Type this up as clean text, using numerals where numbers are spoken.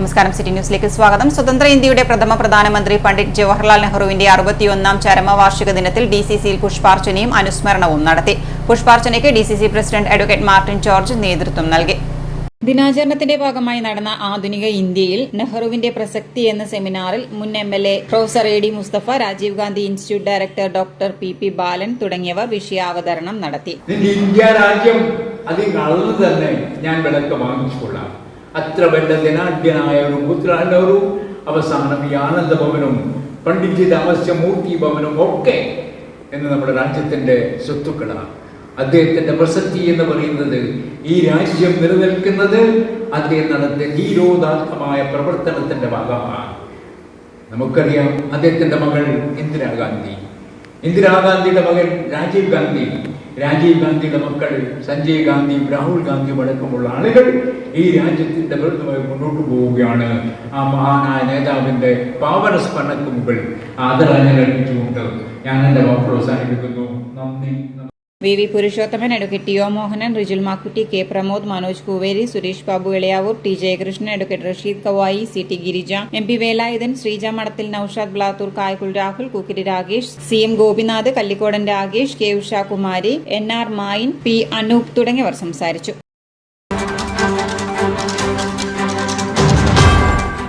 നമസ്കാരം. സിറ്റി ന്യൂസിലേക്ക് സ്വാഗതം. സ്വതന്ത്ര ഇന്ത്യയുടെ പ്രഥമ പ്രധാനമന്ത്രി പണ്ഡിറ്റ് ജവഹർലാൽ നെഹ്റുവിന്റെ 61ാം ചരമവാർഷിക ദിനത്തിൽ ഡിസിസിയിൽ പുഷ്പാർച്ചനയും അനുസ്മരണവും നടത്തി. പുഷ്പാർച്ചനയ്ക്ക് DCC president advocate Martin George നേതൃത്വം നൽകി. ദിനാചരണത്തിന്റെ ഭാഗമായി നടന്ന ആധുനിക ഇന്ത്യയിൽ നെഹ്റുവിന്റെ പ്രസക്തി എന്ന സെമിനാറിൽ മുൻ MLA professor AD Mustafa, Rajiv Gandhi institute director doctor PP Balan തുടങ്ങിയവർ വിഷയാവതരണം നടത്തി. ഇന്ത്യ രാജ്യം അതിനളന്ന് തന്നെ ഞാൻ വിലക്ക് വാങ്ങിച്ചുകൊള്ളാം. അത്ര വലിയ ധനാഢ്യനായ ഒരു പുത്രൻ നെഹ്റു അവസാനം ഈ ആനന്ദ ഭവനും പണ്ഡിറ്റ് രാമസ്യമൂർത്തി ഭവനും ഒക്കെ എന്ന് നമ്മുടെ രാജ്യത്തിന്റെ സ്വത്തുക്കളാണ്. അദ്ദേഹത്തിന്റെ പ്രസക്തി എന്ന് പറയുന്നത് ഈ രാജ്യം നിലനിൽക്കുന്നത് അദ്ദേഹം നടത്തിയ ധീരോദാത്തമായ പ്രവർത്തനത്തിന്റെ ഭാഗമാണ്. നമുക്കറിയാം അദ്ദേഹത്തിന്റെ മകൾ ഇന്ദിരാഗാന്ധിയുടെ മകൻ രാജീവ് ഗാന്ധിയുടെ മക്കൾ സഞ്ജയ് ഗാന്ധിയും രാഹുൽ ഗാന്ധിയും അടക്കമുള്ള ആളുകൾ ഈ രാജ്യത്തിന്റെ വിരുദ്ധമായി മുന്നോട്ട് പോവുകയാണ്. ആ മഹാനായ നേതാവിന്റെ പാവന സ്മരണക്ക് മുമ്പിൽ ആദരാഞ്ജലി അർപ്പിച്ചുകൊണ്ട് ഞാൻ എന്റെ വാക്കുകൾ അവസാനിപ്പിക്കുന്നു. നന്ദി. VV Purushothaman, advocate TO Mohanan, Rijil Makkutty, K Pramod, Manoj Kuveri, Suresh Babu Elayavoor, T Jayakrishnan, advocate Rasheed Kavvayi, CT Girija, MP Velayudhan, Sreeja Madathil, Noushad Blathur, കായക്കുൾ Rahul, Kookkiri Ragesh, CM Gopinath, Kallikodan Ragesh, K Ushakumari, NR Mayin, P Anoop തുടങ്ങിയവർ സംസാരിച്ചു.